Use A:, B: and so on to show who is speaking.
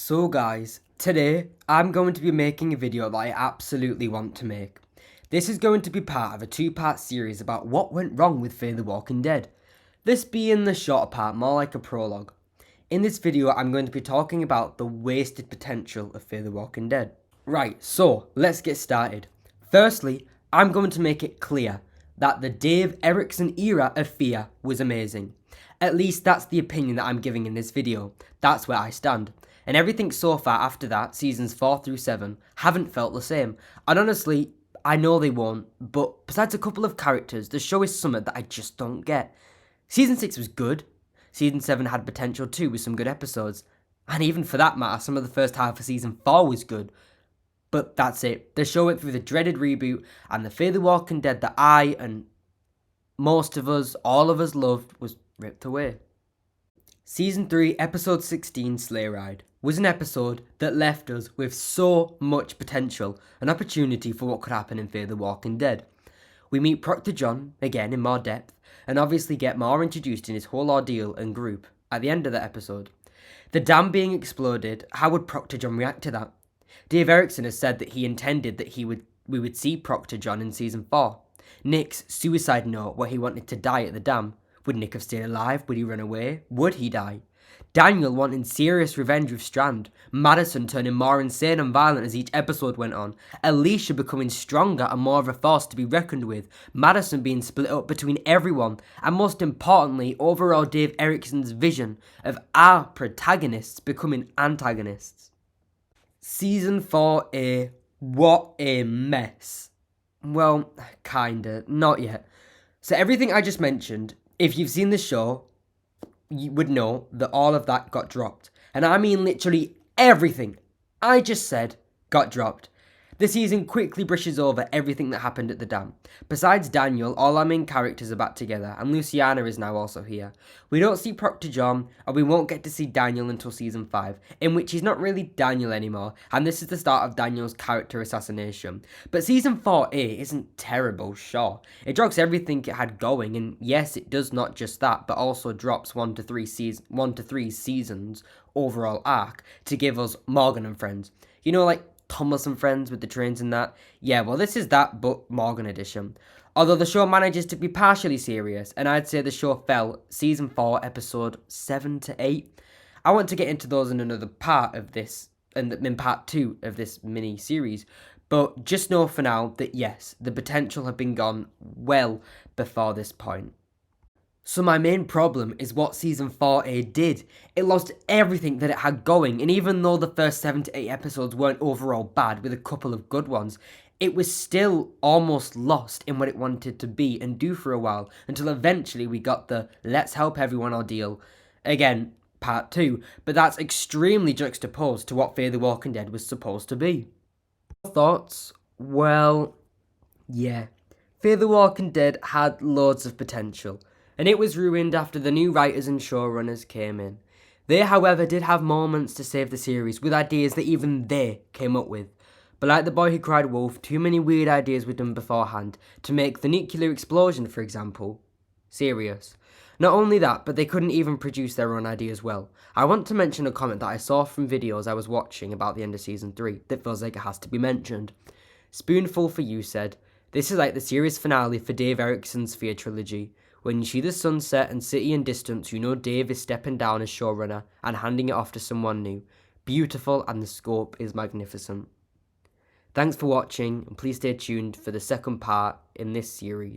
A: So guys, today I'm going to be making a video that I absolutely want to make. This is going to be part of a two-part series about what went wrong with Fear the Walking Dead. This being the shorter part, more like a prologue. In this video I'm going to be talking about the wasted potential of Fear the Walking Dead. Right, so let's get started. Firstly, I'm going to make it clear that the Dave Erickson era of Fear was amazing. At least that's the opinion that I'm giving in this video. That's where I stand. And everything so far after that, seasons 4 through 7, haven't felt the same. And honestly, I know they won't, but besides a couple of characters, the show is something that I just don't get. Season 6 was good. Season 7 had potential too, with some good episodes. And even for that matter, some of the first half of season 4 was good. But that's it. The show went through the dreaded reboot, and the Fear the Walking Dead that I and most of us, all of us loved, was ripped away. Season 3, episode 16, Sleigh Ride, was an episode that left us with so much potential, an opportunity for what could happen in Fear the Walking Dead. We meet Proctor John, again in more depth, and obviously get more introduced in his whole ordeal and group at the end of the episode. The dam being exploded, how would Proctor John react to that? Dave Erickson has said that he intended that we would see Proctor John in season 4. Nick's suicide note where he wanted to die at the dam. Would Nick have stayed alive? Would he run away? Would he die? Daniel wanting serious revenge with Strand. Madison turning more insane and violent as each episode went on. Alicia becoming stronger and more of a force to be reckoned with. Madison being split up between everyone. And most importantly, overall Dave Erickson's vision of our protagonists becoming antagonists. Season 4A, what a mess. Well, kinda, not yet. So everything I just mentioned, if you've seen the show, you would know that all of that got dropped. And I mean literally everything I just said got dropped. The season quickly brushes over everything that happened at the dam. Besides Daniel, all our main characters are back together, and Luciana is now also here. We don't see Proctor John, and we won't get to see Daniel until season 5, in which he's not really Daniel anymore, and this is the start of Daniel's character assassination. But season 4A isn't terrible, sure. It drops everything it had going, and yes, it does not just that, but also drops 1 to 3 seasons overall arc to give us Morgan and Friends. You know, like Thomas and Friends with the trains and that. Yeah, well, this is that, but Morgan edition. Although the show manages to be partially serious, and I'd say the show fell season 4, episode 7 to 8. I want to get into those in another part of this, and in part 2 of this mini-series, but just know for now that yes, the potential had been gone well before this point. So my main problem is what season 4A did. It lost everything that it had going, and even though the first 7 to 8 episodes weren't overall bad with a couple of good ones, it was still almost lost in what it wanted to be and do for a while, until eventually we got the let's help everyone ordeal. Again, part 2, but that's extremely juxtaposed to what Fear the Walking Dead was supposed to be. Thoughts? Well, yeah. Fear the Walking Dead had loads of potential, and it was ruined after the new writers and showrunners came in. They, however, did have moments to save the series with ideas that even they came up with. But like The Boy Who Cried Wolf, too many weird ideas were done beforehand to make the nuclear explosion, for example, serious. Not only that, but they couldn't even produce their own ideas well. I want to mention a comment that I saw from videos I was watching about the end of season 3 that feels like it has to be mentioned. Spoonful for You said, "This is like the series finale for Dave Erickson's Fear trilogy. When you see the sunset and city in distance, you know Dave is stepping down as showrunner and handing it off to someone new. Beautiful, and the scope is magnificent." Thanks for watching, and please stay tuned for the second part in this series.